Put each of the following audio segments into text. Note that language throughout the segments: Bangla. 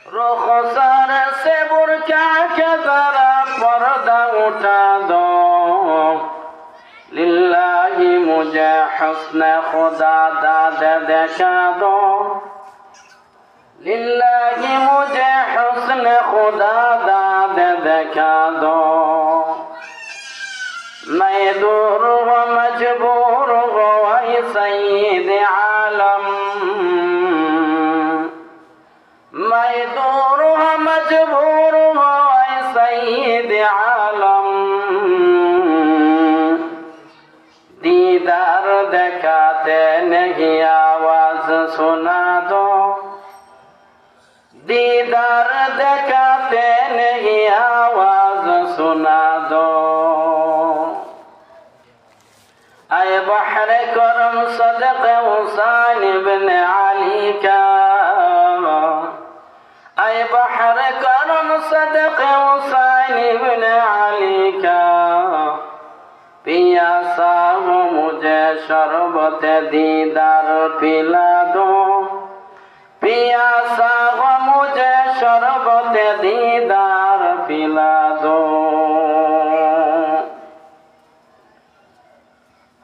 रुखसार से बुर्का के जरा पर्दा उठा दो, लिल्लाही मुझे हुस्न खुदा दाद दिखा दो, लिल्लाही मुझे हुस्न खुदा दाद दिखा दो। मैं दूर व मजबूर हो ऐ सईद आलम, मैं दूर व मजबूर हो ऐ सईद आलम। दीदार दिखाते नहीं आवाज सुना दो, दीदार दिखाते नहीं आवाज सुना दो। ऐ बहर करम सदक़ हुसैन इब्न अली का, ऐ बहर करम सदक़ हुसैन इब्न अली का। पियासा हूँ मुझे शरबत दीदार पिला दो, पियासा हूँ मुझे शरबत दीदार पिला दो।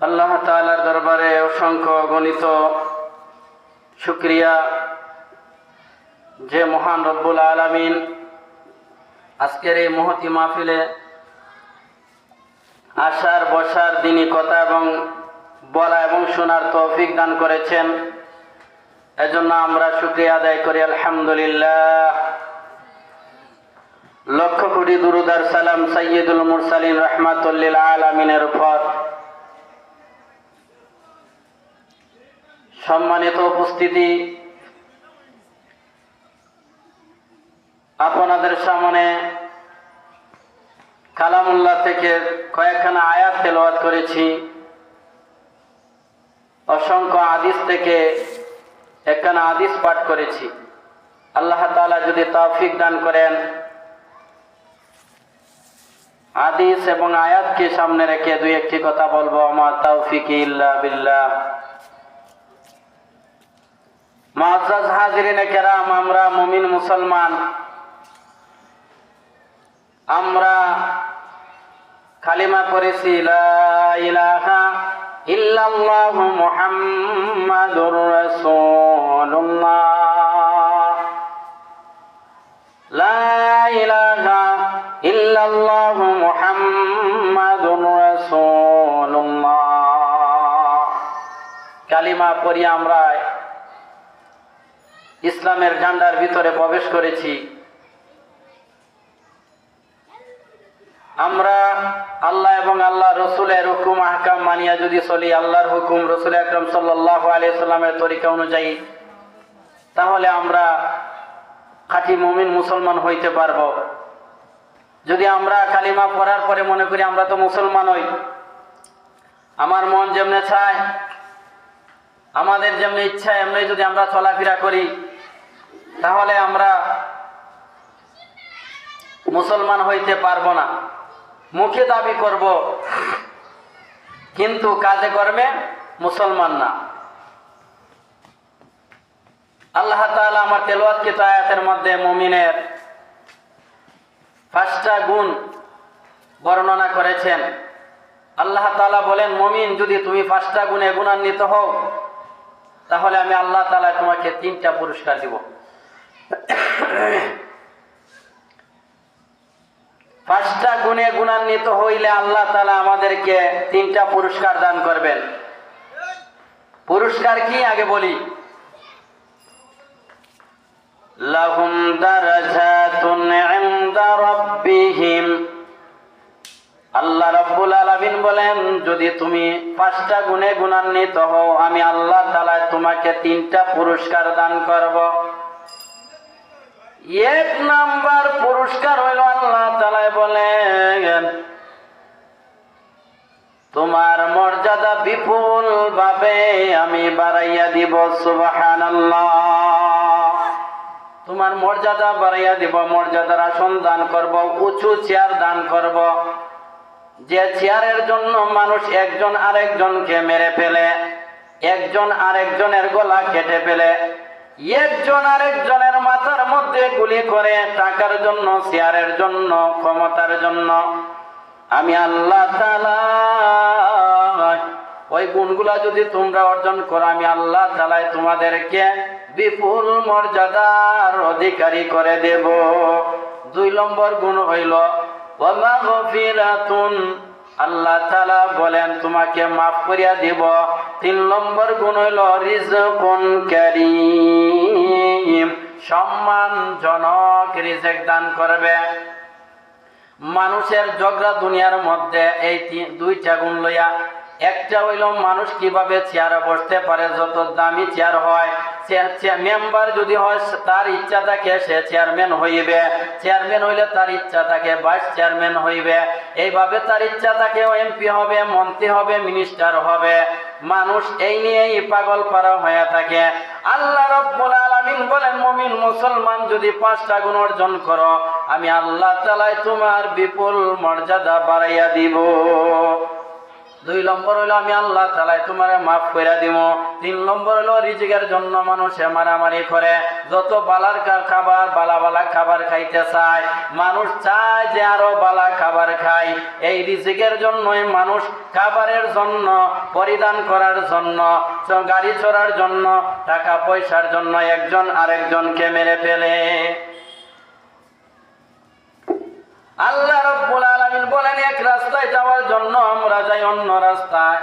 আল্লাহ তাআলার দরবারে অসংখ্য গণিত শুকরিয়া যে মহান রব্বুল আলামিন আজকের এই মহতি মাহফিলে আসার বসার দিনী কথা এবং বলা এবং শোনার তৌফিক দান করেছেন, এজন্য আমরা শুকরিয়া আদায় করি আলহামদুলিল্লাহ। লক্ষ কোটি দুরূদ আর সালাম সাইয়্যিদুল মুরসালিন রাহমাতুল লিল আলামিনের উপর। সম্মানিত উপস্থিতি, আপনাদের সামনে কালামুল্লাহ থেকে কয়েকখানা আয়াত তেলাওয়াত করেছি, অসংখ্য হাদিস থেকে একখানা হাদিস পাঠ করেছি। আল্লাহ তাআলা যদি তৌফিক দান করেন, হাদিস এবং আয়াতকে সামনে রেখে দুই একটি কথা বলবো। আমার তৌফিক ইল্লা বিল্লাহ। মুআজ্জাজ হাজিরিনে কেরাম, আমরা মুমিন মুসলমান, আমরা কালিমা পড়েছি লা ইলাহা ইল্লাল্লাহু মুহাম্মাদুর রাসূলুল্লাহ, লা ইলাহা ইল্লাল্লাহু মুহাম্মাদুর রাসূলুল্লাহ। কালিমা পড়ি আমরা ইসলামের ঝান্ডার ভিতরে প্রবেশ করেছি। আমরা আল্লাহ এবং আল্লাহ রসুলের হুকুম আহকাম মানিয়া যদি চলি, আল্লাহর হুকুম রসুল আকরাম সাল্লাল্লাহু আলাইহি সাল্লামের তরিকা অনুযায়ী, তাহলে আমরা খাঁটি মুমিন মুসলমান হইতে পারব। যদি আমরা কালিমা পড়ার পরে মনে করি আমরা তো মুসলমান হই, আমার মন যেমনে চায়, আমাদের যেমনি ইচ্ছা এমনি যদি আমরা চলাফেরা করি, তাহলে আমরা মুসলমান হইতে পারবো না। মুখে দাবি করব কিন্তু কাজে কর্মে মুসলমান না। আল্লাহ তাআলা আমার তেলাওয়াতকৃত আয়াতের মধ্যে মুমিনের 5টা গুণ বর্ণনা করেছেন। আল্লাহ তাআলা বলেন, মুমিন যদি তুমি 5টা গুণে গুণান্বিত হও, তাহলে আমি আল্লাহ তাআলা তোমাকে 3টা পুরস্কার দিব। 5টা গুণে গুণান্বিত হইলে আল্লাহ তাআলা আমাদেরকে 3টা পুরস্কার দান করবেন। পুরস্কার কি আগে বলি। লাহুম দারাজাতুন ইনদা রাব্বিহিম, আল্লাহ রাব্বুল আলামিন বলেন, যদি তুমি 5টা গুণে গুণান্বিত হও, আমি আল্লাহ তাআলা তোমাকে 3টা পুরস্কার দান করব। 1 নাম্বার পুরস্কার হইল আল্লাহ তাআলা বলেন, তোমার মর্যাদা বিপুল ভাবে আমি বাড়াইয়া দিব। সুবহানাল্লাহ। তোমার মর্যাদা বাড়াইয়া দিব, মর্যাদার আসন দান করব, উঁচু চেয়ার দান করব। যে চেয়ারের জন্য মানুষ একজন আরেকজনকে মেরে ফেলে, একজন আরেকজনের গলা কেটে ফেলে, একজন আরেকজনের মাথার মধ্যে এগুলি করে টাকার জন্য, চেয়ারের জন্য, ক্ষমতার জন্য, আমি আল্লাহ তাআলা ওই গুণগুলা যদি তোমরা অর্জন করো, আমি আল্লাহ তাআলা তোমাদেরকে বিপুল মর্যাদার অধিকারী করে দেব। 2 নম্বর গুণ হইল ওয়া মাগফিরাতুন, আল্লাহ তাআলা বলেন তোমাকে মাফ করিয়া দিব। 3 নম্বর গুণ হইল রিজকুন কারীম, সম্মানজনক রিজিক দান করবে। মানুষের ঝগড়া দুনিয়ার মধ্যে এই 2টা গুণ লইয়া। একটা হইল মানুষ কিভাবে চেয়ারে বসতে পারে, যত দামি চেয়ার হয়, মেম্বার যদি হয় তার ইচ্ছা থাকে সে চেয়ারম্যান হইবে, চেয়ারম্যান হইলে তার ইচ্ছা থাকে ভাইস চেয়ারম্যান হইবে, এইভাবে তার ইচ্ছা থাকে এমপি হবে, মন্ত্রী হবে, মিনিস্টার হবে। মানুষ এই নিয়েই পাগল পারা হয়ে থাকে। আল্লাহ রাব্বুল আলামিন বলেন মুমিন মুসলমান যদি 5টা গুণ অর্জন করো, আমি আল্লাহ তাআলা তোমার বিপুল মর্যাদা বাড়াইয়া দিব। 2 নম্বর হলো আমি আল্লাহ তাআলা তোমারে মাফ করে দিব। 3 নম্বর হলো রিজিকের জন্য মানুষে মারামারি করে, যত বালার খাবার বালা খাবার খাইতে চায়, মানুষ চায় যে আরো বালা খাবার খায়। এই রিজিকের জন্যই মানুষ খাবারের জন্য, পরিধান করার জন্য, গাড়ি চড়ার জন্য, টাকা পয়সার জন্য একজন আরেকজনকে মেরে ফেলে। আল্লাহ রাব্বুল আলামিন বলেন এক রাস্তায় যাওয়ার জন্য আমরা যাই অন্য রাস্তায়।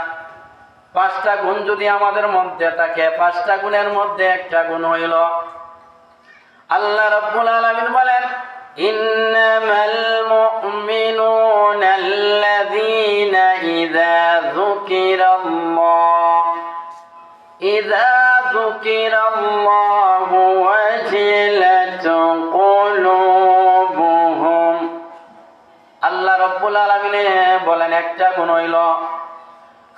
5টা গুণ যদি আমাদের মধ্যে থাকে, 5টা গুণের মধ্যে একটা গুণ হইল আল্লাহ রাব্বুল আলামিন বলেন ইন্নামাল মুমিনুনা আল্লাযীনা ইযা যুকিরাল্লাহু ওয়াজিলাত কুলুবুহুম। আল্লাহ রাব্বুল আলামিন বলেন একটা গুণ হইল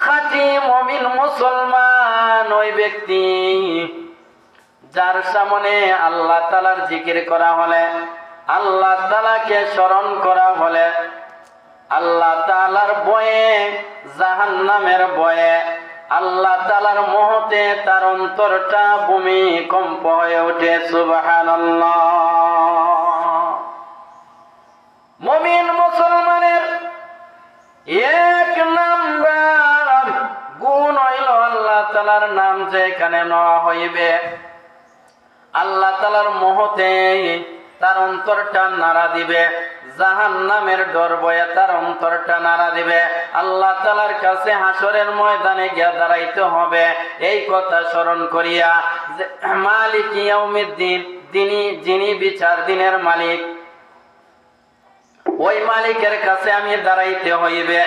খাঁটি মুমিন মুসলমান ওই ব্যক্তি যার সামনে আল্লাহ তাআলার জিকির করা হলে, আল্লাহ তাআলাকে স্মরণ করা হলে, আল্লাহ তাআলার ভয়ে, জাহান্নামের ভয়ে, আল্লাহ তাআলার মোহতে তার অন্তরটা ভূমিকম্প হয়ে ওঠে। সুবহানাল্লাহ। মুমিন মুসলমানের 1 নাম্বার গুণ হইল আল্লাহ তাআলার নাম যেখানে নেওয়া হইবে, আল্লাহ তাআলার মোহতে তার অন্তরটা নাড়া দিবে, জাহান্নামের ডর ভয়ে তার অন্তরটা নাড়া দিবে। আল্লাহ তাআলার কাছে হাসরের ময়দানে গিয়ে দাঁড়াইতে হবে এই কথা স্মরণ করিয়া যে মালিক ইয়াউমিদ্দিন, যিনি বিচার দিনের মালিক, ওই মালিকের কাছে আমি দাঁড়াইতে হইবে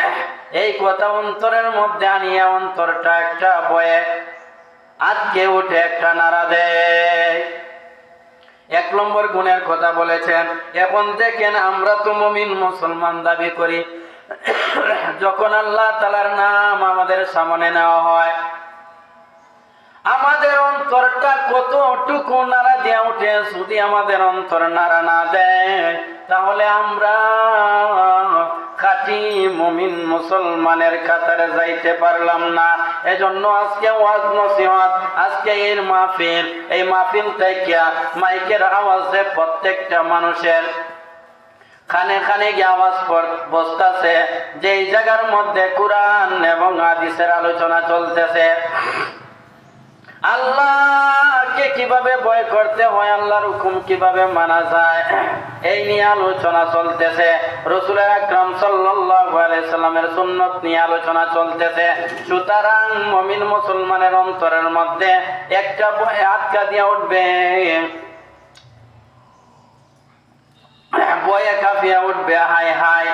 এই কথা অন্তরের মধ্যে আনিয়া অন্তরটা একটা ভয়ে আজকে উঠে একটা নাড়া দেয়। 1 নম্বর গুণের কথা বলেছেন। এখন দেখেন আমরা তো মুমিন মুসলমান দাবি করি, যখন আল্লাহ তাআলার নাম আমাদের সামনে নেওয়া হয় আমাদের অন্তরটা কতটুকু নাড়া দিয়ে উঠে। যদি আমাদের অন্তর নাড়া না দেয় তাহলে আমরা খাঁটি মুমিন মুসলমানের কাতারে যাইতে পারলাম না। এজন্য আজকে ওয়াজ নসিহত, আজকে এই মাহফিল থেকে মাইকের আওয়াজে প্রত্যেকটা মানুষের খানে খানে গিয়ে আওয়াজ বসতেছে, যেই জায়গার মধ্যে কোরআন এবং হাদিসের আলোচনা চলতেছে, আল্লাহকে কিভাবে ভয় করতে হয়, আল্লাহর হুকুম কিভাবে মানা যায়, এই নিয়ে আলোচনা চলতেছে। রাসূল আকরাম সাল্লাল্লাহু আলাইহি সাল্লামের সুন্নাত নিয়ে আলোচনা চলতেছে। সুতরাং মুমিন মুসলমানের অন্তরের মধ্যে একটা ভয় আটকা দিয়ে উঠবে, ভয়ে কাঁপিয়া উঠবে, হায় হায়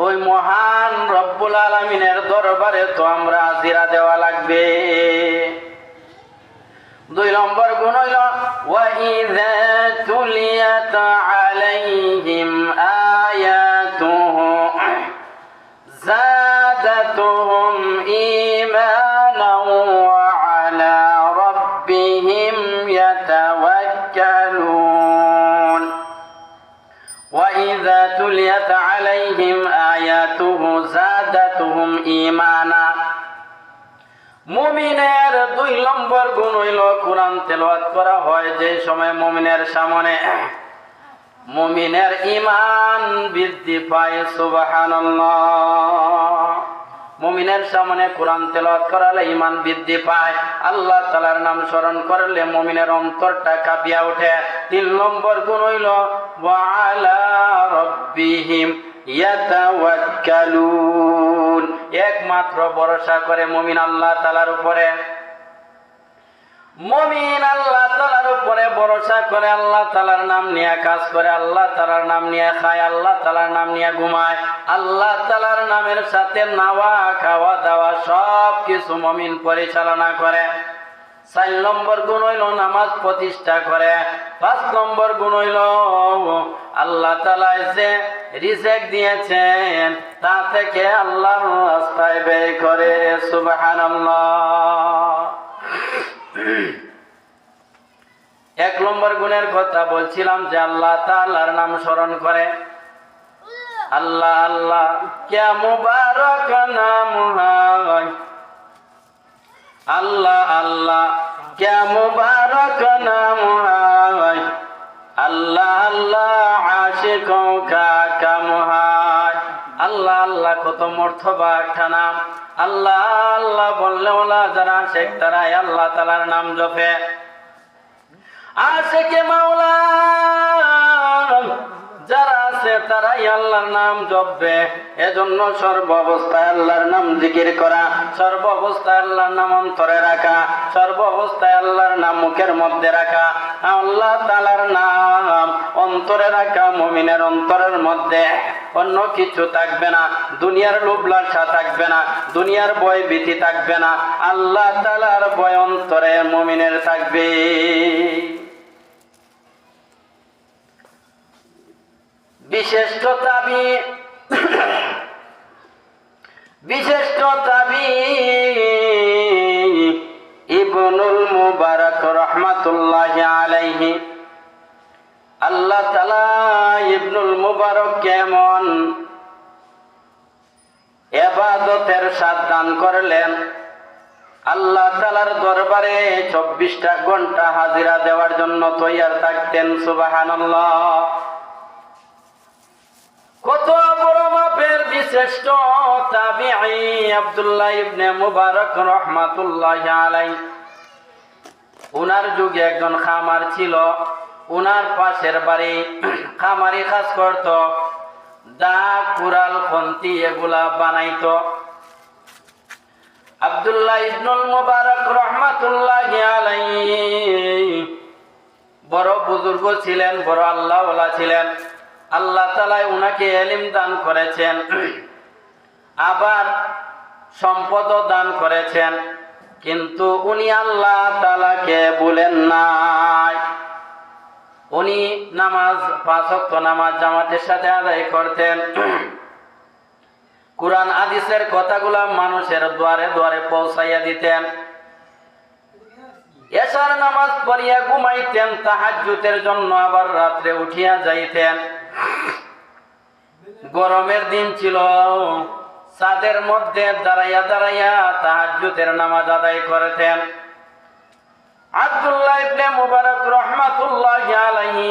ওই মহান রব্বুল আলামিনের দরবারে তো আমরা হাজিরা দেওয়া লাগবে। 2 নম্বর গুণ হইল ওয়াইযা তুলিয়াত আলাইহিম আয়াতুহু যাদাতুহুম ঈমানাও ওয়া আলা রাব্বিহিম ইয়াতাওয়াক্কালুন। ওয়াইযা তুলিয়াত আলাইহিম আয়াতুহু যাদাতুহুম ঈমানা। মুমিনের 2 নম্বর গুণ হইল কোরআন তেলাওয়াত করা হয় যে সময় মুমিনের সামনে মুমিনের ঈমান বৃদ্ধি পায়। সুবহানাল্লাহ। মুমিনের সামনে কোরআন তেলাওয়াত করালে ঈমান বৃদ্ধি পায়। আল্লাহ তাআলার নাম স্মরণ করলে মুমিনের অন্তরটা কাঁপিয়া ওঠে। 3 নম্বর গুণ হইল ওয়া আলা রাব্বিহিম ইয়াতাওয়াক্কালুন। একমাত্র ভরসা করে মুমিন আল্লাহ তাআলার উপরে। মুমিন আল্লাহ তাআলার উপরে ভরসা করে, আল্লাহ তাআলার নাম নিয়ে কাজ করে, আল্লাহ তাআলার নাম নিয়ে খায়, আল্লাহ তাআলার নাম নিয়ে ঘুমায়, আল্লাহ তাআলার নামের সাথে নাওয়া খাওয়া দাওয়া সব কিছু মুমিন পরিচালনা করে। 4 নম্বর গুণ হইল নামাজ প্রতিষ্ঠা করে। 5 নম্বর গুণ হইল আল্লাহ তাআলা যে রিজিক দিয়েছেন তা থেকে আল্লাহর রাস্তায় ব্যয় করে। সুবহানাল্লাহ। 1 নম্বর গুণের কথা বলছিলাম যে আল্লাহ তাআলার নাম স্মরণ করে। আল্লাহ আল্লাহ क्या मुबारक नाम है, अल्लाह अल्लाह क्या मुबारक नाम है, अल्लाह अल्लाह आशिकों का काम है। আল্লাহ আল্লাহ কত মর্তবা একটা নাম। আল্লাহ আল্লাহ বললে ওলা যারা আশেক তারাই আল্লাহ তাআলার নাম জপে। আশেকে মাওলা যারা আছে তারাই আল্লাহর নাম জপবে। এজন্য সর্ব অবস্থায় আল্লাহর নাম জিকির করা, সর্ব অবস্থায় আল্লাহর নাম অন্তরে রাখা, সর্ব অবস্থায় আল্লাহর নাম মুখের মধ্যে রাখা, আল্লাহ তাআলার নাম অন্তরে রাখা। মুমিনের অন্তরের মধ্যে অন্য কিছু থাকবে না, দুনিয়ার লোভ লালসা থাকবে না, দুনিয়ার ভয় ভীতি থাকবে না, আল্লাহ তাআলার ভয় অন্তরে মুমিনের থাকবে। বিশিষ্ট তাবি ইবনুল মুবারক রাহমাতুল্লাহি আলাইহি। আল্লাহ তাআলা ইবনুল মুবারক কেমন ইবাদতের স্বাদ দান করলেন। আল্লাহ তাআলার দরবারে 24টা ঘন্টা হাজিরা দেওয়ার জন্য তৈয়ার থাকতেন। সুবহানাল্লাহ। কত বড় মাপের বিশিষ্ট তাবিঈ আব্দুল্লাহ ইবনে মুবারক রাহমাতুল্লাহি আলাইহি। উনার যুগে একজন খামার ছিল, উনার পাশের বাড়ি খামারি কাজ করত, দা কুড়াল খন্তি এগুলা বানাইতো। আব্দুল্লাহ ইবনুল মুবারক রাহমাতুল্লাহি আলাইহি বড় বুজুর্গ ছিলেন, বড় আল্লাহওয়ালা ছিলেন। আল্লাহ তাআলা উনাকে ইলম দান করেছেন, আবার সম্পদও দান করেছেন, কিন্তু উনি আল্লাহ তাআলাকে ভুলেন নাই। উনি নামাজ 5 ওয়াক্ত নামাজ জামাতের সাথে আদায় করতেন। কুরআন হাদিসের কথাগুলা মানুষের দুয়ারে দুয়ারে পৌঁছাইয়া দিতেন। এশার নামাজ পড়িয়া ঘুমাইতেন, তাহাজ্জুদের জন্য আবার রাত্রে উঠিয়া যাইতেন। গরমের দিন ছিল, ছাদের মধ্যে দাঁড়াইয়া দাঁড়াইয়া তাহাজ্জুদের নামাজ আদায় করতেন। আব্দুল্লাহ ইবনে মুবারক রাহমাতুল্লাহি আলাইহি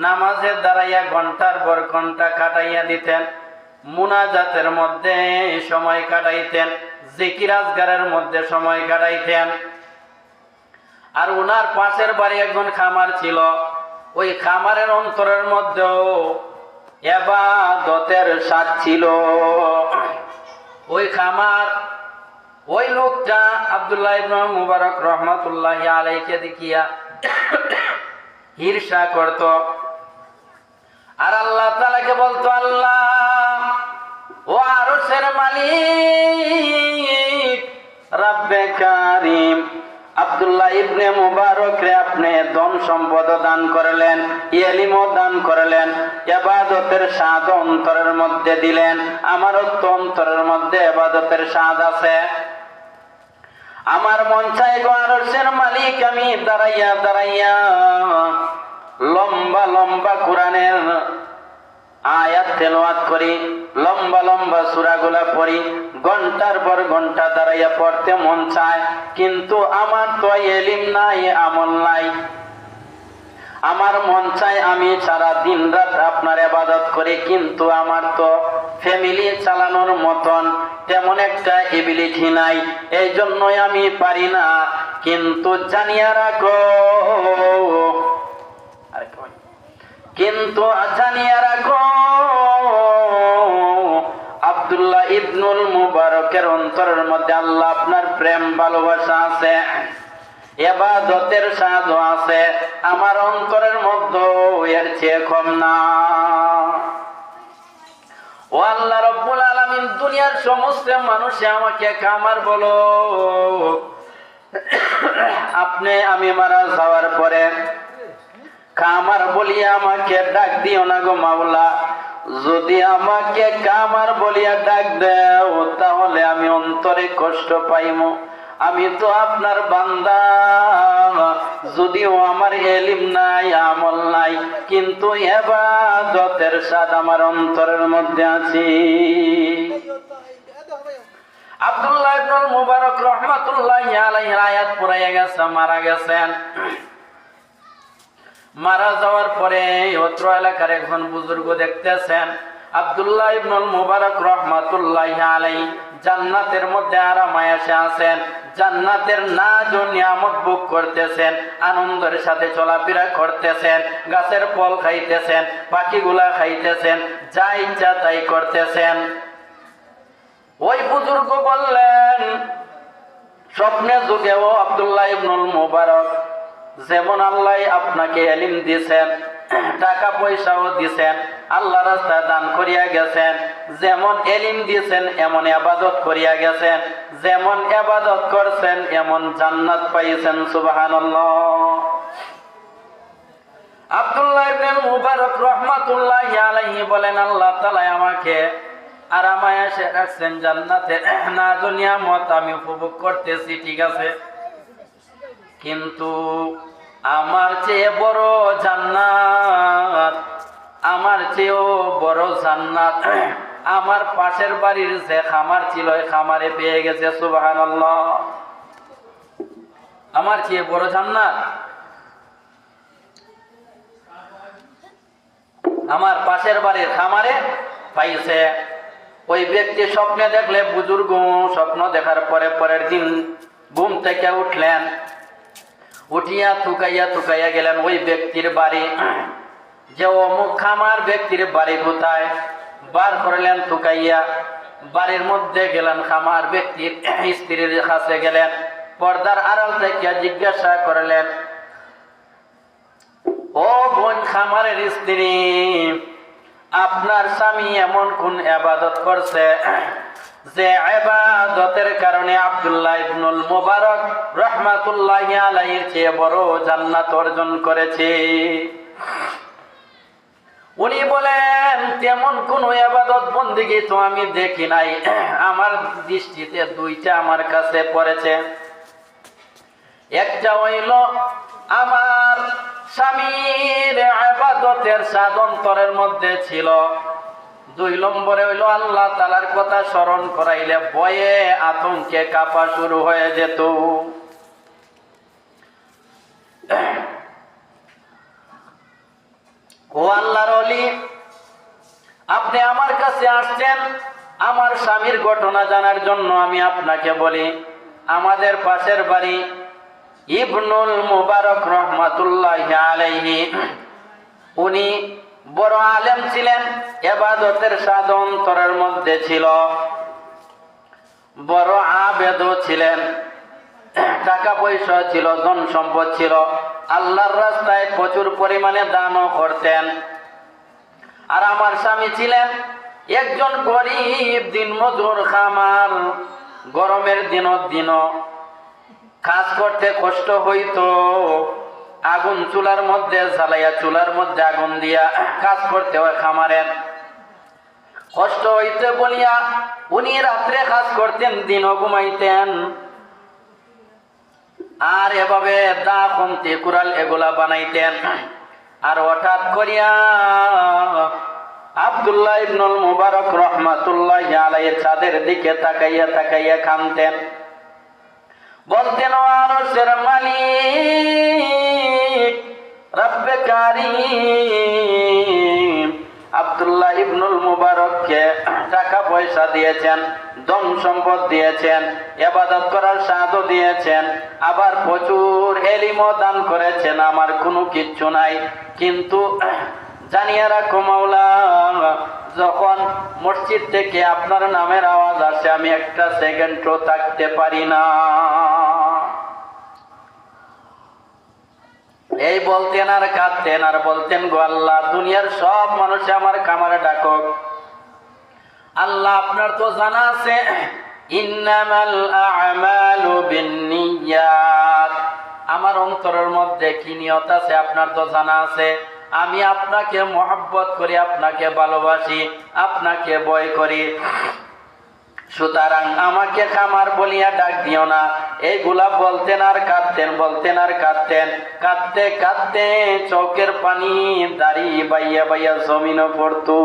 নামাজে দাঁড়াইয়া ঘন্টার পর ঘন্টা কাটাইয়া দিতেন, মুনাজাতের মধ্যে সময় কাটাইতেন, জিকির আজগারের মধ্যে সময় কাটাইতেন। আর উনার পাশের বাড়ি একজন খামার ছিল, ওই খামারের অন্তরের মধ্যেও ইবাদতের স্বাদ ছিল। ওই খামার ওই লোকটা আব্দুল্লাহ ইবনে মুবারক রাহমাতুল্লাহি আলাইহিকে দেখিয়া ঈর্ষা করত, আর আল্লাহ তাআলাকে বলতো, আল্লাহ ও আরশের মালিক রব্বে কারীম, আব্দুল্লাহ ইবনে মুবারক রে আপনি ধন সম্পদ দান করলেন, ইলমও দান করলেন, ইবাদতের স্বাদ অন্তরের মধ্যে দিলেন। আমারও তো অন্তরের মধ্যে ইবাদতের স্বাদ আছে। আমার মন চাই গো আরশের মালিক আমি দাঁড়াইয়া দাঁড়াইয়া লম্বা লম্বা কোরআনের আয়াত তেলাওয়াত করি, লম্বা লম্বা সূরাগুলা পড়ি, ঘন্টার পর ঘন্টা দাঁড়াইয়া পড়তে মন চায়, কিন্তু আমার তো ইলম নাই, আমল নাই। আমার মন চায় আমি সারা দিন রাত আপনার ইবাদত করি, কিন্তু আমার তো ফ্যামিলি চালানোর মতন তেমন একটা এবিলিটি নাই, এই জন্যই আমি পারি না। কিন্তু জানিয়া রাখো, কিন্তু জানিয়া রাখো, আব্দুল্লাহ ইবনুল মুবারকের অন্তরের মধ্যে আল্লাহ আপনার প্রেম ভালোবাসা আছে, ইবাদতের স্বাদও আছে, আমার অন্তরের মধ্যে এর চেয়ে কম না। ও আল্লাহ রাব্বুল আলামিন, দুনিয়ার সমস্ত মানুষে আমাকে কামার বলো, আপনি আমি মারা যাওয়ার পরে কামার বলিয়া আমাকে ডাক দিও না গো মাওলা। যদি আমাকে কামার বলিয়া ডাক দেও তাহলে আমি অন্তরে কষ্ট পাইমু। আমি তো আপনার বান্দা, যদিও আমার ইলম নাই, আমল নাই, কিন্তু ইবাদতের স্বাদ আমার অন্তরের মধ্যে আছে। আব্দুল্লাহ ইবনুল মুবারক রাহমাতুল্লাহি আলাইহি আয়াত পড়াইয়া গেছে, মারা গেছেন। মারা যাওয়ার পরে অত্র এলাকার একজন বুজুর্গ দেখতেছেন আব্দুল্লাহ ইবনুল মুবারক রাহমাতুল্লাহি আলাইহি জান্নাতের মধ্যে আরামায়াসে আছেন, জান্নাতের নাজ ও নিয়ামত ভোগ করতেছেন, আনন্দের সাথে চলাফেরা করতেছেন, গাছের ফল খাইতেছেন, পাখিগুলা খাইতেছেন, যা ইচ্ছা তাই করতেছেন। ওই বুজুর্গ বললেন, স্বপ্নে যুগেও আব্দুল্লাহ ইবনুল মুবারক যেমন আল্লাহ আপনাকে ইলম দিয়েছেন, টাকা পয়সাও দিয়েছেন, আল্লাহ রাস্তায় দান করিয়া গেছেন, যেমন ইলম দিয়েছেন এমন ইবাদত করিয়া গেছেন, যেমন ইবাদত করছেন এমন জান্নাত পাইছেন। সুবহানাল্লাহ। আব্দুল্লাহ ইবনুল মুবারক রাহমাতুল্লাহি আলাইহি বলেন, আল্লাহ তাআলা আমাকে আরামায়াসে রাখছেন, জান্নাতে না দুনিয়া মত আমি উপভোগ করতেছি, ঠিক আছে, কিন্তু আমার চেয়ে বড় জান্নাত, আমার চেয়েও বড় জান্নাত আমার পাশের বাড়ির যে খামার ছিল ওই খামারে পেয়ে গেছে। সুবহানাল্লাহ। আমার চেয়ে বড় জান্নাত আমার পাশের বাড়ির খামারে পাইছে। ওই ব্যক্তি স্বপ্নে দেখলে, বুজুর্গ স্বপ্ন দেখার পরে পরের দিন ঘুম থেকে উঠলেন, উঠিয়া থুকাইয়া গেলেন ওই ব্যক্তির বাড়ি, যে অমুক খামার ব্যক্তির বাড়ি কোথায়, বার করলেন থুকাইয়া, বাড়ির মধ্যে গেলেন, খামার ব্যক্তির স্ত্রীর কাছে গেলেন, পর্দার আড়াল থেকে জিজ্ঞাসা করলেন, ও বোন খামারের স্ত্রী, আপনার স্বামী এমন কোন ইবাদত করছে যে ইবাদতের কারণে আব্দুল্লাহ ইবনুল মুবারক রাহমাতুল্লাহি আলাইহির চেয়ে বড় জান্নাত অর্জন করেছে? উনি বলেন, তেমন কোন ইবাদত বন্দেগী তো আমি দেখি নাই, আমার দৃষ্টিতে দুইটা আমার কাছে পড়েছে। একটা হইল আমার স্বামীর ইবাদতের স্বাদ অন্তরের মধ্যে ছিল, 2 নম্বরে হইল আল্লাহ তাআলার কথা স্মরণ করাইলে ভয়ে আতঙ্কে কাঁপা শুরু হয়ে যেত। ও আল্লাহর ওলি, আপনি আমার কাছে আসছেন আমার স্বামীর ঘটনা জানার জন্য। আমি আপনাকে বলি, আমাদের পাশের বাড়ি ইবনুল মুবারক রাহমাতুল্লাহি আলাইহি, উনি বড় আলেম ছিলেন, ইবাদতের স্বাদ অন্তরের মধ্যে ছিল, বড় আবেদও ছিলেন, টাকা পয়সা ছিল, ধন সম্পদ ছিল, আল্লাহর রাস্তায় প্রচুর পরিমাণে দানও করতেন। আর আমার স্বামী ছিলেন একজন গরিব দিনমজুর খামার, গরমের দিনও কাজ করতে কষ্ট হইতো, আগুন চুলার মধ্যে জ্বালাইয়া, চুলার মধ্যে আগুন দিয়া কাজ করতে হয় খামারের, কষ্ট হইতে বলিয়া উনি রাত্রে কাজ করতেন, দিনও ঘুমাইতেন। আর এভাবে দা খুন্তি কুড়াল এগুলা বানাইতেন। আর হঠাৎ করিয়া আব্দুল্লাহ ইবনুল মুবারক রাহমাতুল্লাহি আলাইহি চাঁদের দিকে তাকাইয়া কাঁদতেন, বলতেন, ও আরশের মালিক, ও রব্বে কারীম আব্দুল্লাহ ইবনুল মুবারককে টাকা পয়সা দিয়েছেন, ধন সম্পদ দিয়েছেন, ইবাদত করার সাধও দিয়েছেন, আবার প্রচুর এলিমও দান করেছেন। আমার কোনো কিচ্ছু নাই, কিন্তু জানিয়ে রাখো মাওলা, যখন মসজিদ থেকে আপনার নামের আওয়াজ আসে আমি একটা সেকেন্ডও থাকতে পারি না। এই বলতেন আর কাঁদতেন আর বলতেন, গো আল্লাহ, দুনিয়ার সব মানুষে আমার কামারে ডাকক, আল্লাহ আপনার তো জানা আছে ইন্নামাল আ'মালু বিন্নিয়াত, আমার অন্তরের মধ্যে কি নিয়ত আছে আপনার তো জানা আছে। আমি আপনাকে মহব্বত করি, আপনাকে ভালোবাসি, আপনাকে ভয় করি, সুতরাং আমাকে খামার বলিয়া ডাক দিও না। এইগুলা বলতেন আর কাঁদতেন, বলতেন আর কাঁদতেন, কাঁদতে কাঁদতে চোখের পানি দাড়ি বাইয়া বাইয়া জমিনে পড়তো।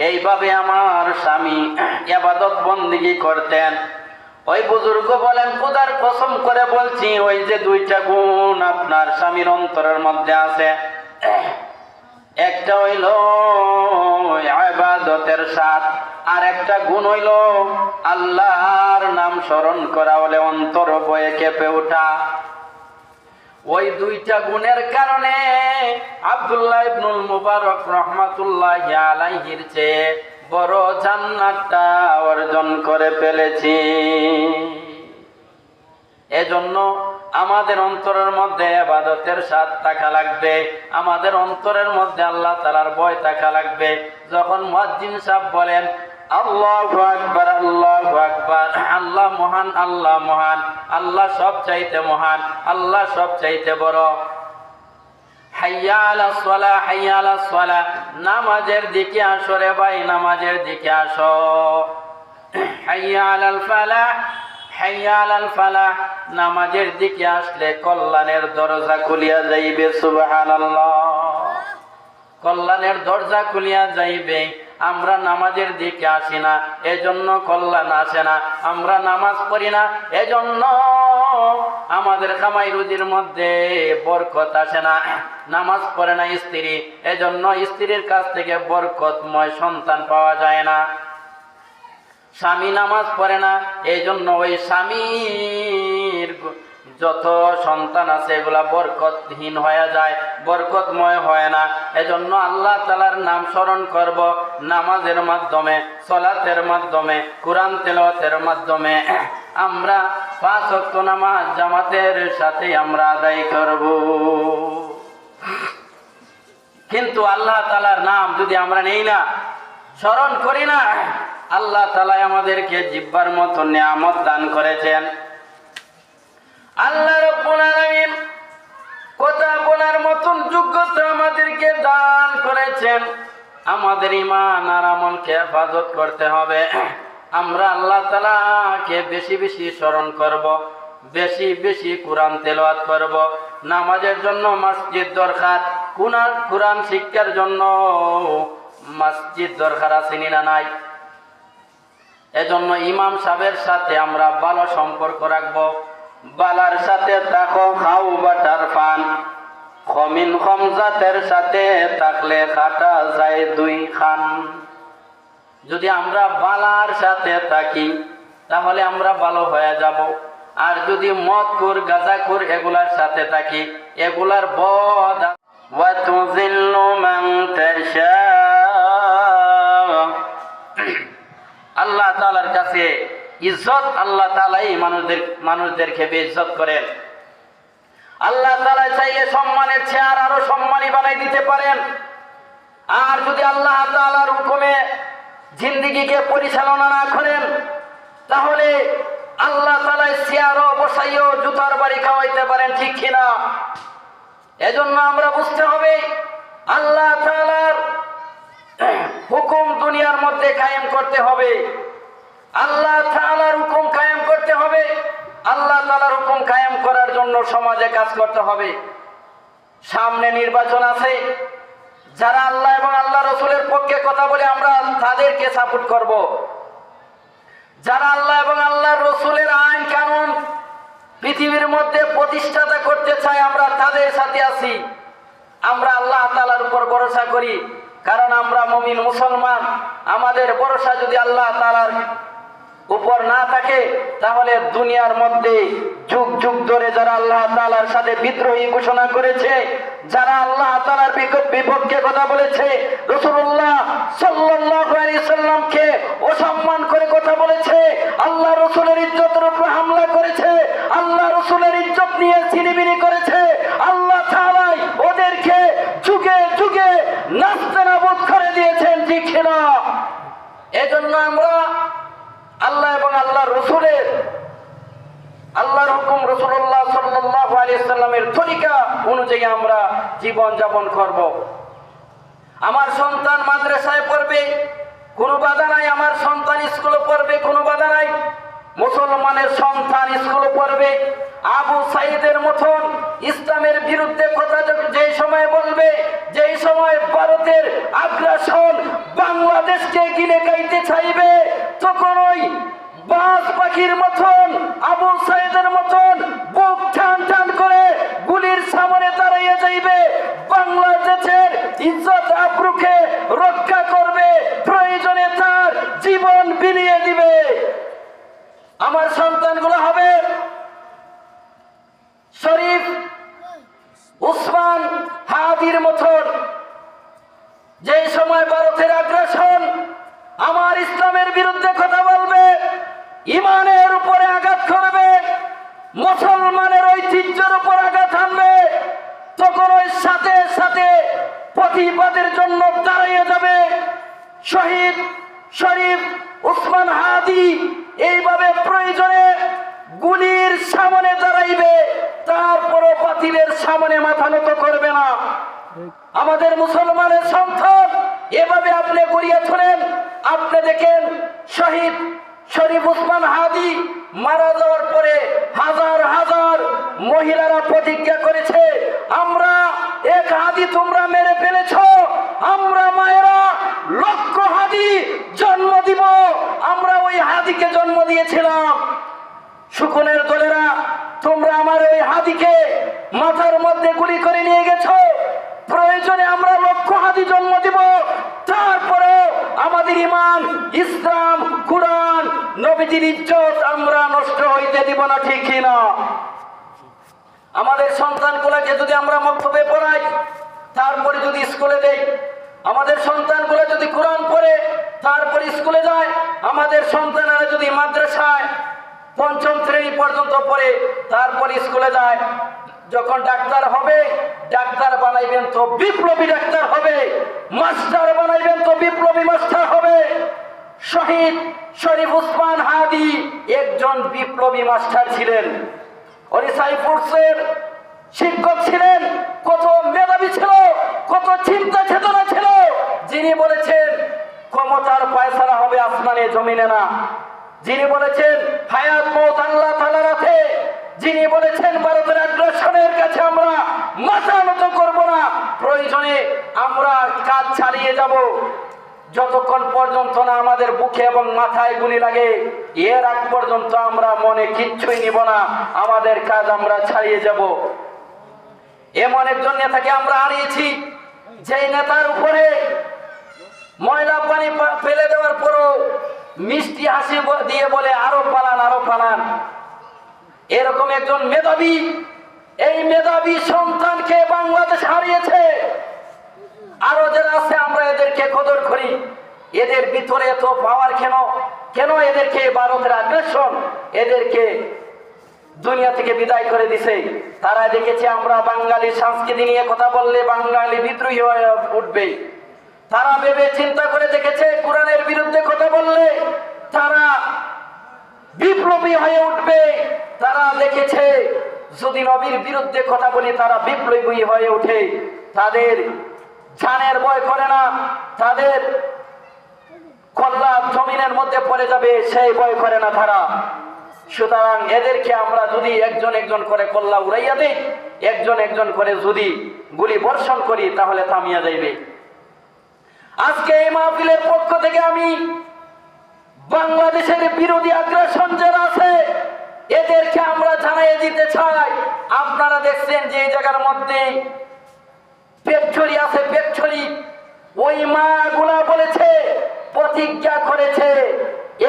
এইভাবে আমার স্বামী ইবাদত বন্দেগী করতেন। ওই বুজুর্গ বলেন, খোদার কসম করে বলছি, ওই যে দুইটা গুণ আপনার স্বামীর অন্তরের মধ্যে আছে, একটা হইল ইবাদতের স্বাদ, আর একটা গুণ হইল আল্লাহর নাম স্মরণ করা হলে অন্তর বয়ে কেঁপে ওঠা। ওই দুইটা গুণের কারণে আব্দুল্লাহ ইবনুল মুবারক রহমাতুল্লাহি আলাইহির চেয়ে বড় জান্নাতটা অর্জন করে ফেলেছি। এজন্য আমাদের অন্তরের মধ্যে ইবাদতের স্বাদ থাকা লাগবে, আমাদের অন্তরের মধ্যে আল্লাহ তাআলার ভয় থাকা লাগবে। যখন মুয়াজ্জিন সাহেব বলেন আল্লাহু আকবার, আল্লাহু আকবার, আল্লাহ মহান, আল্লাহ মহান, আল্লাহ সব চাইতে মহান, আল্লাহ সব চাইতে বড়, হাইয়া আলাস সালাহ, হাইয়া আলাস সালাহ, নামাজের দিকে আসো রে ভাই, নামাজের দিকে আসো, হাইয়া আলাল ফালাহ, হাইয়া আলাল ফালাহ, নামাজের দিকে আসলে কল্যাণের দরজা খুলিয়া যাইবে। সুবহানাল্লাহ, কল্যাণের দরজা খুলিয়া যাইবে। আমরা নামাজের দিকে আসি না, এজন্য কল্যাণ আসে না। আমরা নামাজ পড়ি না, এজন্য আমাদের কামাই রুজির মধ্যে বরকত আসে না। নামাজ পড়ে না স্ত্রী, এজন্য স্ত্রীর কাছ থেকে বরকতময় সন্তান পাওয়া যায় না। স্বামী নামাজ পড়ে না, এই জন্য ওই স্বামীর যত সন্তান আছে এগুলা বরকতহীন হয়ে যায়, বরকতময় হয় না। এজন্য আল্লাহ তাআলার নাম স্মরণ করব নামাজের মাধ্যমে, সালাতের মাধ্যমে, কোরআন তেলাওয়াতের মাধ্যমে। আমরা 5 ওয়াক্ত নামাজ জামাতের সাথে আমরা আদায় করব। কিন্তু আল্লাহ তাআলার নাম যদি আমরা নেই না, স্মরণ করি না, আল্লাহ তাআলা আমাদেরকে জিহ্বার মতো নিয়ামত দান করেছেন। আল্লাহ রাব্বুল আলামিন কথা বলার মতন যোগ্যতা আমাদেরকে দান করেছেন। আমাদের ঈমান আর আমলকে হেফাজত করতে হবে। আমরা আল্লাহ তাআলাকে বেশি বেশি স্মরণ করব, বেশি বেশি কোরআন তেলাওয়াত করব। নামাজের জন্য মসজিদ দরকার, কোরআন শিক্ষার জন্য মসজিদ দরকার আছে না নাই? এজন্য ইমাম সাহেবের সাথে আমরা ভালো সম্পর্ক রাখবো। বালার সাথে তাকো খাও বাটার পান, খমিন খমজাতের সাথে থাকলে কাটা যায় 2 খান। যদি আমরা বালার সাথে থাকি তাহলে আমরা ভালো হয়ে যাব। আর যদি মদখোর, গাঁজাখোর এগুলার সাথে থাকি, এগুলার বদ ওয়া তুযিল্লু মান তাশা। আল্লাহ তাআলার কাছে ইজ্জত, আল্লাহ তাআলাই মানুষদেরকে বেইজ্জত করেন। আল্লাহ তাআলা চাইলে সম্মানের চেয়ার আরো সম্মানী বানাই দিতে পারেন। আর যদি আল্লাহ তাআলার হুকুমে জিন্দেগিকে পরিচালনা না করেন, তাহলে আল্লাহ তাআলা চেয়ারও বসাইও জুতার বাড়ি খাওয়াইতে পারেন, ঠিক কিনা? এজন্য আমরা বুঝতে হবে আল্লাহ তাআলার হুকুম দুনিয়ার মধ্যে কায়েম করতে হবে। আল্লাহ তাআলার হুকুম কায়েম করতে হবে। আল্লাহ তাআলার হুকুম কায়েম করার জন্য সমাজে কাজ করতে হবে। সামনে নির্বাচন আছে, যারা আল্লাহ এবং আল্লাহ রাসূলের পক্ষে কথা বলে আমরা তাদেরকে সাপোর্ট করব। যারা আল্লাহ এবং আল্লাহর রাসূলের আইন কানুন পৃথিবীর মধ্যে প্রতিষ্ঠাতা করতে চায়, আমরা তাদের সাথে আছি। আমরা আল্লাহ তাআলার উপর ভরসা করি, কারণ আমরা মুমিন মুসলমান। আমাদের ভরসা যদি আল্লাহ তাআলার উপর না থাকে, তাহলে দুনিয়ার মধ্যে যুগ যুগ ধরে যারা আল্লাহ তাআলার সাথে বিদ্রোহী ঘোষণা করেছে, যারা আল্লাহ তাআলার বিপক্ষে কথা বলেছে, রাসূলুল্লাহ সাল্লাল্লাহু আলাইহি সাল্লামকে অসম্মান করে কথা বলেছে, আল্লাহ রাসূলের ইজ্জতের উপর হামলা করেছে, আল্লাহ রাসূলের ইজ্জত নিয়ে ছিনিমিনি করেছে, আল্লাহ তাআলা ওদেরকে যুগে যুগে নাস্তানাবুদ করে দিয়েছেন, ঠিক না? এজন্য আমরা আল্লাহ এবং আল্লাহ রসুলের, আল্লাহর হুকুম, রাসূলুল্লাহ সাল্লাল্লাহু আলাইহি সাল্লামের তরিকা অনুযায়ী আমরা জীবন যাপন করব। আমার সন্তান মাদ্রাসায় পড়বে, কোনো বাধা নাই। আমার সন্তান স্কুলে পড়বে, কোনো বাধা নাই। মুসলমানের সন্তান স্কুলে পড়বে। আবু সাইদের মতন ইসলামের বিরুদ্ধে কথা যে সময় বলবে, যেই সময় ভারতের আগ্রাসন বাংলাদেশকে গিলে খাইতে চাইবে, তখন ওই বাজ পাখির মতন আবু সাইদের মতন বুক টান টান করে গুলির সামনে দাঁড়িয়ে যাইবে। বাংলাদেশের ইজ্জত আবরুকে রক্ষা করবে, প্রয়োজনে তার জীবন বিলিয়ে দিবে। আমার সন্তানগুলো হবে শরীফ উসমান হাদির মতন, যে সময় ভারতের আগ্রাসন আমার ইসলামের বিরুদ্ধে কথা বলবে, ইমানের উপরে আঘাত করবে, মুসলমানের ঐতিহ্যের উপর আঘাত আনবে, তখন ওই সাথে সাথে প্রতিবাদের জন্য দাঁড়িয়ে যাবে শহীদ শরীফ উসমান হাদি। এইভাবে প্রয়োজনে গুলির সামনে দাঁড়াইবে, তারপরও বাতিলের সামনে মাথা নত করবে না। আমাদের মুসলমানের সন্তান এভাবে আপনি গড়িয়ে তোলেন। আপনি দেখেন শহীদ শরীফ উসমান হাদি মারা যাওয়ার পরে হাজার হাজার মহিলারা প্রতিজ্ঞা করেছে, আমরা এক হাদি তোমরা মেরে ফেলেছ, আমরা মায়েরা লক্ষ হাদি জন্ম দিব। আমরা ওই হাদিকে জন্ম দিয়েছিলাম। শকুনের দলেরা, তোমরা আমার ওই হাদিকে মাথার মধ্যে গুলি করে নিয়ে গেছো, প্রয়োজনে আমরা লক্ষ হাদি জন্ম দিব, তারপরে আমাদের ইমান, ইসলাম, কুরআন, নবীজির ইজ্জত আমরা নষ্ট হইতে দিব না, ঠিক কিনা? আমাদের সন্তানগুলোকে যদি আমরা মক্তবে পড়াই, তারপরে যদি স্কুলে দেই, আমাদের সন্তানগুলো যদি কোরআন পড়ে তারপরে স্কুলে যায়, আমাদের সন্তানেরা যদি মাদ্রাসায় পঞ্চম শ্রেণী পর্যন্ত পড়ে তারপরে স্কুলে যায়, যখন ডাক্তার হবে, ডাক্তার বানাইবেন তো বিপ্লবী ডাক্তার হবে, মাস্টার বানাইবেন তো বিপ্লবী মাস্টার হবে। শহীদ শরীফ উসমান হাদি একজন বিপ্লবী মাস্টার ছিলেন, সাইফুরসের শিক্ষক ছিলেন, কত মেধাবী ছিল, কত চিন্তা চেতনা ছিল, যিনি বলেছেন ক্ষমতার ফয়সালা হবে আসমানে জমিনে না, যিনি বলেছেন হায়াত মওত আল্লাহ তাআলার হাতে, যিনি বলেছেন ভারতের আগ্রাসনের কাছে আমরা মাথা নত করব না, প্রয়োজনে আমরা কাজ চালিয়ে যাব, যতক্ষণ পর্যন্ত না আমাদের বুকে এবং মাথায় গুলি লাগে, এর আগ পর্যন্ত আমরা মনে কিচ্ছুই নিব না, আমাদের কাজ আমরা চালিয়ে যাব। এমন একজন নেতাকে আমরা হারিয়েছি, যেই নেতার উপরে ময়লা পানি ফেলে দেওয়ার পরও মিষ্টি হাসি দিয়ে বলে আরো পালান, আরো পালান। এরকম একজন মেধাবী, এই মেধাবী সন্তানকে বাংলাদেশ হারিয়েছে। আরো যারা আছে আমরা এদেরকে কদর করি, এদের ভিতরে এত পাওয়ার কেন? কেন এদেরকে ভারতের আগ্রাসন এদেরকে দুনিয়া থেকে বিদায় করে দিছে? তারা দেখেছে আমরা বাঙালি সংস্কৃতি নিয়ে কথা বললে বাঙালি বিদ্রোহী হয়ে উঠবে। তারা ভেবে চিন্তা করে দেখেছে কোরআনের বিরুদ্ধে কথা বললে তারা বিপ্লবী হয়ে উঠবে। তারা দেখেছে যদি নবীর বিরুদ্ধে কথা বলি তারা বিপ্লবী হয়ে ওঠে, তাদের জানের ভয় করে না, তাদের কল্লা জমিনের মধ্যে পড়ে যাবে সেই ভয় করে না তারা। সুতরাং এদেরকে আমরা যদি একজন একজন করে কল্লা উড়াইয়া দিই, একজন একজন করে যদি গুলি বর্ষণ করি তাহলে থামিয়া যাইবে। আজকে এই মাহফিলের পক্ষ থেকে আমি বাংলাদেশের বিরোধী আগ্রাসন যারা আছে এদেরকে আমরা জানাই দিতে চাই। আপনারা দেখছেন যে এই জায়গার মধ্যে পেট্রোলি আছে, পেট্রোলি ওই মা গুলা বলেছে, প্রতিজ্ঞা করেছে,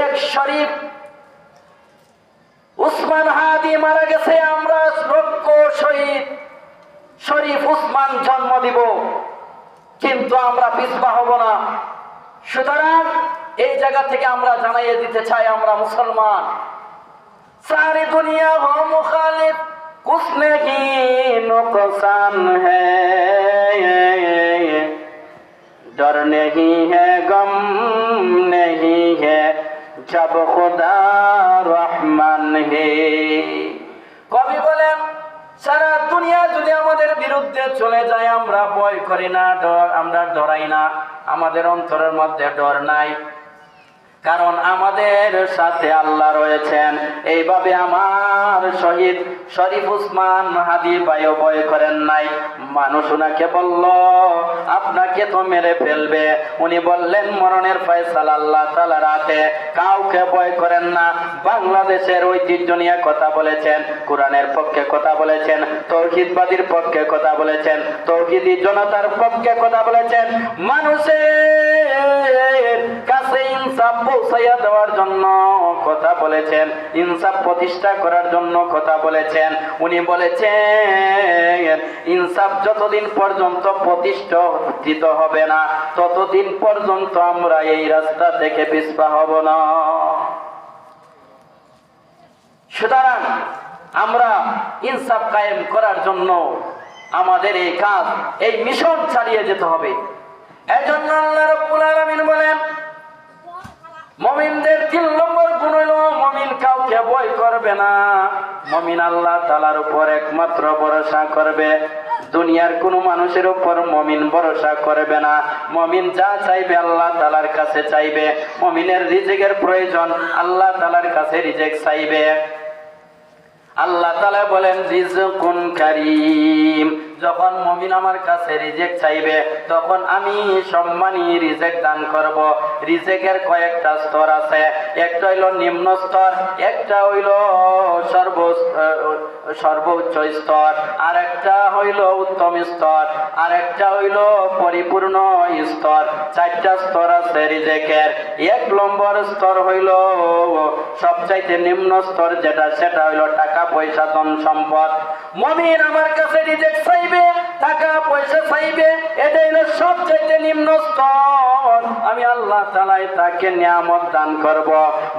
এক শরীফ উসমান হাদি মারা গেছে, আমরা লক্ষ শহীদ শরীফ উসমান জন্ম দিব, কিন্তু আমরা পিছপা হব না। সুতরাং এই জায়গা থেকে আমরা জানাইয়ে দিতে চাই, আমরা মুসলমান। সারি দুনিয়া হো মুখালিফ कुछ नहीं नुकसान है, डर नहीं है गम नहीं है, जब खुदा रहमान है। কবি বলেন সারা দুনিয়া যদি আমাদের বিরুদ্ধে চলে যায়, আমরা ভয় করি না, আমরা ডরাই না, আমাদের অন্তরের মধ্যে ডর নাই, কারণ আমাদের সাথে আল্লাহ রয়েছেন। এইভাবে আমার শহীদ শরীফ উসমান হাদি ভাইও ভয় করেন নাই। মানুষ ওনাকে বলল আপনাকে তো মেরে ফেলবে, উনি বললেন মরণের ফয়সালা আল্লাহ তাআলার হাতে, কাউকে ভয় করেন না। বাংলাদেশের ঐতিহ্য নিয়ে কথা বলেছেন, কোরআনের পক্ষে কথা বলেছেন, তৌহিদবাদীর পক্ষে কথা বলেছেন, তৌহিদি জনতার পক্ষে কথা বলেছেন, মানুষের কাছে ইনসাফ পৌঁছাইয়া দেওয়ার জন্য কথা বলেছেন, ইনসাফ প্রতিষ্ঠা করার জন্য কথা বলেছেন। উনি বলেছেন ইনসাফ যতদিন পর্যন্ত প্রতিষ্ঠিত হবে না, ততদিন পর্যন্ত আমরা এই রাস্তা থেকে পিছপা হব না। সুতরাং আমরা ইনসাফ কায়েম করার জন্য আমাদের এই কাজ, এই মিশন চালিয়ে যেতে হবে। এজন্য আল্লাহ রাব্বুল আলামিন বলেন মুমিনদের 3 নম্বর গুণ হলো মুমিন কাউকে ভয় করবে না, মুমিন আল্লাহ তাআলার উপর একমাত্র ভরসা করবে, দুনিয়ার কোনো মানুষের উপর মুমিন ভরসা করবে না। মুমিন যা চাইবে আল্লাহ তাআলার কাছে চাইবে, মুমিনের রিজিকের প্রয়োজন আল্লাহ তাআলার কাছে রিজিক চাইবে। আল্লাহ তাআলা বলেন রিজকুন কারীম, যখন মুমিন আমার কাছে রিজিক চাইবে তখন আমি সম্মানী রিজিক দান করব। রিজিকের কয়েকটা স্তর আছে, একটা হইল নিম্ন স্তর, একটা হইল সর্বোচ্চ স্তর, আর একটা হইল উত্তম স্তর, আর একটা হইল পরিপূর্ণ স্তর। 4টা স্তর আছে রিজিকের। 1 নম্বর স্তর হইল সবচাইতে নিম্ন স্তর, যেটা সেটা হইল টাকা পয়সা ধন সম্পদ। মুমিন আমার কাছে রিজিক চাইবে, টাকা পয়সা চাইবে, এটা হইল সবচাইতে নিম্ন স্তর। আমি আল্লাহ তাআলা তাকে নিয়ামত দান করব,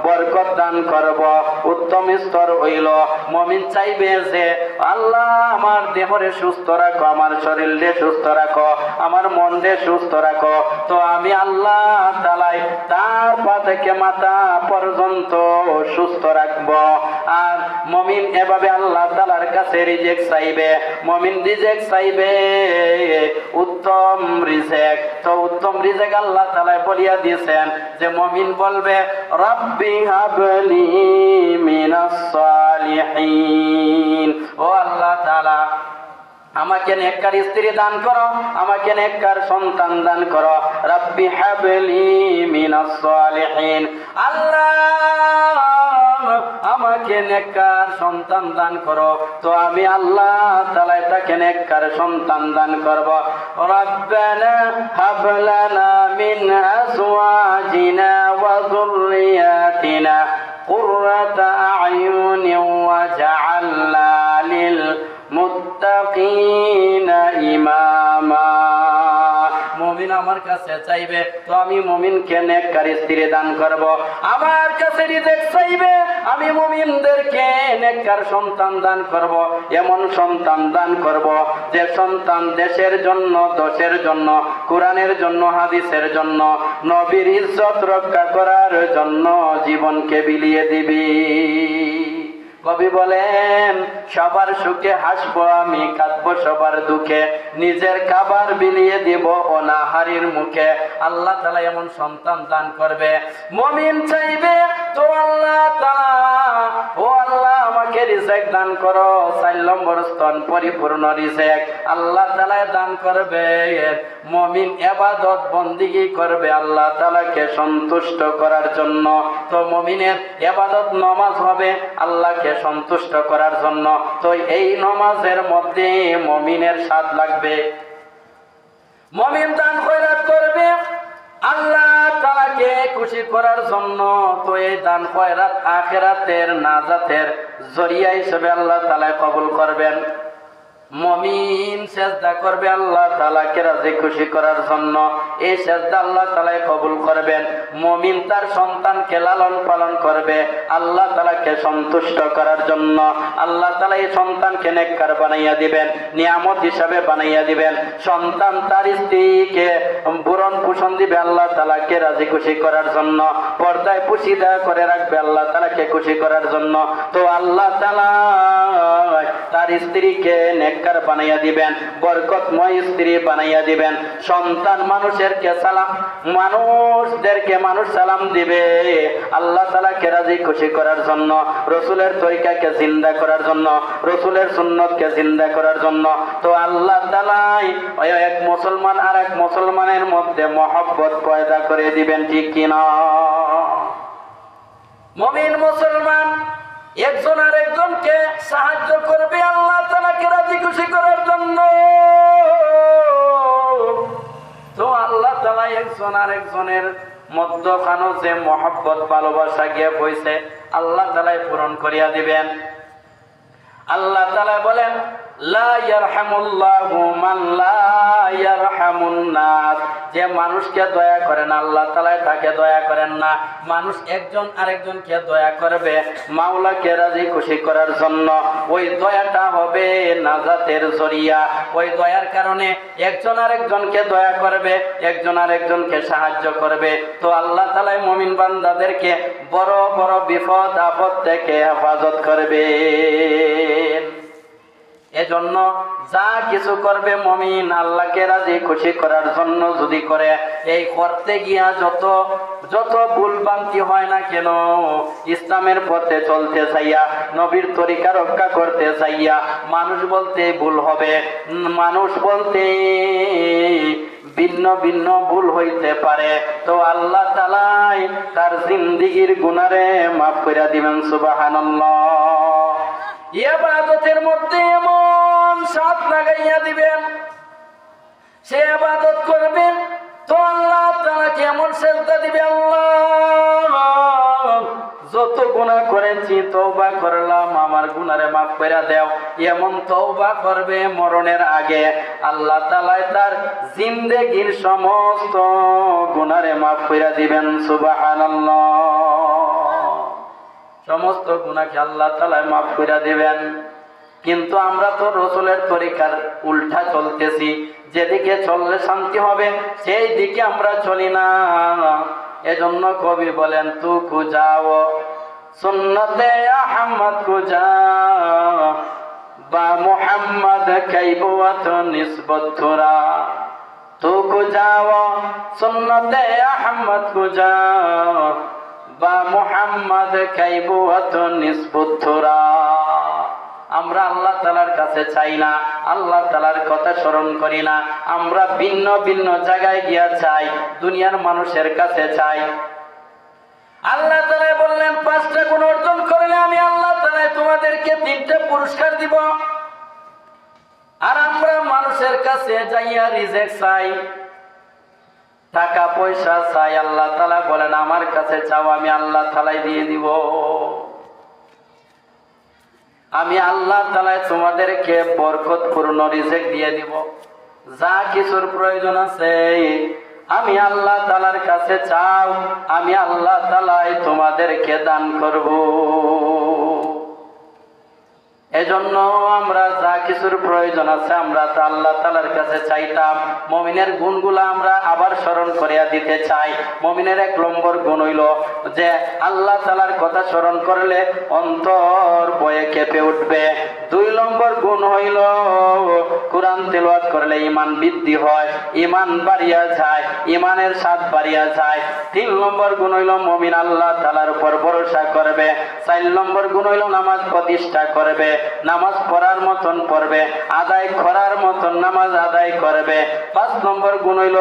বরকত দান করব। উত্তম স্তর হইল মুমিন চাইবে যে আল্লাহ আমার দেহরে সুস্থ রাখো, আমার শরীরে সুস্থ রাখো, আমার মনরে সুস্থ রাখো, তো আমি আল্লাহ তাআলা তার পা থেকে মাথা পর্যন্ত সুস্থ রাখব। আর মুমিন এভাবে আল্লাহ তাআলার কাছে রিজিক চাইবে, মুমিন রিজিক চাইবে উত্তম রিজিক। তো উত্তম রিজিক আল্লাহ তাআলা বলিয়া দিয়েছেন যে মুমিন বলবে রাব্বি হাবলি মিনাস সালিহিন, ও আল্লাহ তাআলা আমাকে নেককার স্ত্রী দান করো, আমাকে নেককার সন্তান দান করো। রাব্বি হাবলি মিনাস সালিহিন, আল্লাহ আমাকে নেককার সন্তান দান করো, তো আমি আল্লাহ তাআলা তাকে নেককার সন্তান দান করব। রাব্বানা হাব লানা মিন আজওয়াজিনা ওয়া যুররিয়াতিনা কুররাতা আ'য়ুনিন ওয়াজআলনা লিল মুত্তাকিনা ইমামা। মুমিন আমার কাছে চাইবে, তো আমি মুমিনকে নেককার স্ত্রী দান করব। আমার কাছে রিজিক চাইবে, আমি মুমিনদেরকে নেককার সন্তান দান করব। এমন সন্তান দান করব যে সন্তান দেশের জন্য, দশের জন্য, কোরআনের জন্য, হাদিসের জন্য, নবীর ইজ্জত রক্ষা করার জন্য জীবনকে বিলিয়ে দিবি। কবি বলেন সবার সুখে হাসবো আমি, কাঁদবো সবার দুঃখে, নিজের খাবার বিলিয়ে দিব অনাহারীর মুখে। আল্লাহ তাআলা এমন সন্তান দান করবে। মুমিন চাইবে, তো আল্লাহ তাআলা ও আল্লাহ আমাকে আমাকে রিজেক দান করো, 4 নম্বর স্তন পরিপূর্ণ রিজেক আল্লাহ তাআলা দান করবে। মুমিন ইবাদত বন্দেগী করবে আল্লাহ তাআলাকে সন্তুষ্ট করার জন্য। তো মুমিনের ইবাদত নামাজ হবে আল্লাহকে সন্তুষ্ট করার জন্য। তো এই নামাজের মধ্যে মুমিনের স্বাদ লাগবে। মুমিন দান খয়রাত করবে আল্লাহ তাআলাকে খুশি করার জন্য। তো এই দান খয়রাত আখিরাতের নাজাতের জরিয়া হিসেবে আল্লাহ তাআলা কবুল করবেন। মুমিন সেজদা করবে আল্লাহ তাআলাকে রাজি খুশি করার জন্য। এই সেজদা আল্লাহ তাআলা কবুল করবেন। মুমিন তার সন্তানকে লালন পালন করবে আল্লাহ তাআলাকে সন্তুষ্ট করার জন্য। আল্লাহ তাআলা এই সন্তানকে নেককার বানাইয়া দিবেন, নিয়ামত হিসাবে বানাইয়া দিবেন। সন্তান তার স্ত্রীকে ভরণ পোষণ দিবে আল্লাহ তাআলাকে রাজি খুশি করার জন্য। পর্দায় পুশিদা করে রাখবে আল্লাহ তাআলাকে খুশি করার জন্য। তো আল্লাহ তাআলা তার স্ত্রীকে নেককার বানাইয়া দিবেন, বরকতময় স্ত্রী বানাইয়া দিবেন। সন্তান মানুষদেরকে মানুষ সালাম দিবে আল্লাহ তাআলাকে রাজি খুশি করার জন্য, রাসূলের তরিকাকে জিন্দা করার জন্য, রাসূলের সুন্নতকে জিন্দা করার জন্য। তো আল্লাহ তাআলা এক মুসলমান আর এক মুসলমানের মধ্যে মহব্বত পয়দা করে দিবেন, ঠিক কিনা? মুমিন মুসলমান একজন আর একজনকে সাহায্য করবে আল্লাহ তাআলাকে রাজি খুশি করার জন্য। তো আল্লাহ তাআলা একজন আর একজনের মধ্যখানে যে মহব্বত ভালোবাসা গিয়ে হইছে আল্লাহ তাআলা পূরণ করিয়া দিবেন। আল্লাহ তাআলা বলেন লা ইয়ারহামুল্লাহু মান লা ইয়ারহামুন নাস। যে মানুষকে দয়া করেন আল্লাহ তাআলা তাকে দয়া করেন না। মানুষ একজন আরেকজনকে দয়া করবে মাওলাকে রাজি খুশি করার জন্য। ওই দয়াটা হবে নাজাতের জরিয়া। ওই দয়ার কারণে একজন আরেকজনকে দয়া করবে, একজন আরেকজনকে সাহায্য করবে। তো আল্লাহ তাআলা মুমিন বান্দাদেরকে বড় বড় বিপদ আপদ থেকে হেফাজত করবে। এজন্য যা কিছু করবে মুমিন আল্লাহকে রাজি খুশি করার জন্য যদি করে, এই করতে গিয়া যত ভুল ভ্রান্তি হয় না কেন, ইসলামের পথে চলতে চাইয়া, নবীর তরিকা রক্ষা করতে চাইয়া, মানুষ বলতে ভুল হবে, মানুষ বলতে ভিন্ন ভিন্ন ভুল হইতে পারে। তো আল্লাহ তাআলা তার জিন্দেগীর গুনারে মাফ করে দিবেন। সুবহানাল্লাহ। ইবাদতের মধ্যে এমন স্বাদ লাগাইয়া দিবেন, সে ইবাদত করবেন তো আল্লাহ তাআলা কেমন সেজদা দিবে। আল্লাহ যত গুনাহ করেছি তওবা করলাম, আমার গুনারে মাফ করে দাও, এমন তওবা করবে মরণের আগে। আল্লাহ তাআলা তার জিন্দেগীর সমস্ত গুনারে মাফ করে দিবেন। সুবহানাল্লাহ। সমস্ত গুনাহকে আল্লাহ তাআলা মাফ করে দিবেন। কিন্তু আমরা তো রাসূলের তরিকার উল্টা চলতেছি। যেদিকে চললে শান্তি হবে সেই দিকে আমরা চলি না। এজন্য কবি বলেন তু খুঁজাও সুন্নতে আহমদ খুঁজা বা মুহাম্মদ কাইবুয়াত নিসবত থুরা। তু খুঁজাও সুন্নতে আহমদ খুঁজা বা মুহাম্মদ কাইবুয়াত নিসবত থুরা। আমরা আল্লাহ তাআলার কাছে চাই না, আল্লাহ তাআলার কথা স্মরণ করি না। আমরা ভিন্ন ভিন্ন জায়গায় গিয়া চাই, দুনিয়ার মানুষের কাছে চাই। আল্লাহ তাআলা বললেন 5টা গুণ অর্জন করলে আমি আল্লাহ তাআলা তোমাদেরকে 3টা পুরস্কার দিব। আর আমরা মানুষের কাছে যাইয়া রিজেক চাই, টাকা পয়সা চাই। আল্লাহ তাআলা বলেন আমার কাছে চাও, আমি আল্লাহ তাআলাই দিয়ে দিব। আমি আল্লাহ তাআলা তোমাদেরকে বরকতপূর্ণ রিজেক দিয়ে দিব। যা কিছুর প্রয়োজন আছে আমি আল্লাহ তাআলার কাছে চাও, আমি আল্লাহ তাআলাই তোমাদেরকে দান করব। এজন্য আমরা যা কিছুর প্রয়োজন আছে আমরা তা আল্লাহ তাআলার কাছে চাইতাম। মুমিনের গুণগুলো আমরা আবার স্মরণ করিয়া দিতে চাই। মুমিনের 1 নম্বর গুণ হইল যে আল্লাহ তাআলার কথা স্মরণ করলে অন্তর ভয়ে কেঁপে উঠবে। 2 নম্বর গুণ হইল কোরআন তেলাওয়াত করলে ঈমান বৃদ্ধি হয়, ঈমান বাড়িয়া যায়, ঈমানের স্বাদ বাড়িয়া যায়। 3 নম্বর গুণ হইল মুমিন আল্লাহ তাআলার উপর ভরসা করবে। 4 নম্বর গুণ হইল নামাজ প্রতিষ্ঠা করবে, নামাজ পড়ার মতন পড়বে, আদায় করার মতন নামাজ আদায় করবে। 5 নম্বর গুণ হইল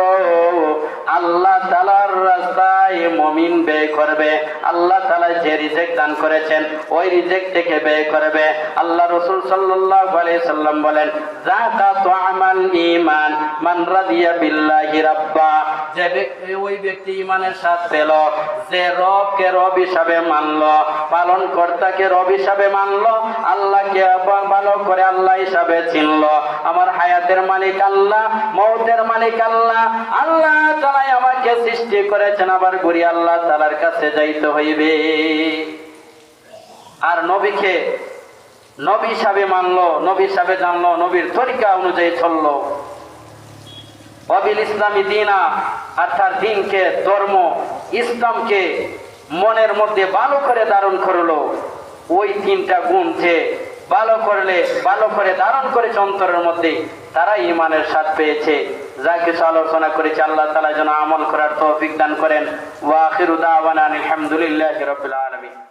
আল্লাহ তাআলার রাস্তায় মুমিন ব্যয় করবে। আল্লাহ তাআলা যে রিজিক দান করেছেন ওই রিজিক থেকে ব্যয় করবে। আল্লাহ রাসূল সাল্লাল্লাহু আলাইহি সাল্লাম বলেন, যাকাতু আমাল ঈমান মান রাদিয়া বিল্লাহি রাব্বা। যে ব্যক্তি ওই ব্যক্তি ঈমানের স্বাদ পেল, যে রবকে রব হিসাবে মানলো, পালন কর্তাকে রব হিসাবে মানলো, আল্লাহকে ভালো করে আল্লাহ হিসাবে চিনলো। আমার হায়াতের মালিক আল্লাহ, মওতের মালিক আল্লাহ, আল্লাহ তাআলাই আমাকে সৃষ্টি করেছেন, আবার ঘুরি আল্লাহ তাআলার কাছে যাইতে হইবে। আর নবীকে নবী হিসাবে মানলো, নবী হিসাবে জানলো, নবীর তরিকা অনুযায়ী চললো। অবিল ইসলামী দিনা, অর্থাৎ দিনকে, ধর্ম ইসলামকে মনের মধ্যে ভালো করে ধারণ করলো। ওই 3টা গুণ যে ভালো করে ধারণ করেছে অন্তরের মধ্যে, তারা ঈমানের স্বাদ পেয়েছে। যা কিছু আলোচনা করেছে আল্লাহ তাআলা যেন আমল করার তৌফিক দান করেন। ওয়া আখিরু দাওয়ানা আলহামদুলিল্লাহি রাব্বিল আলামিন।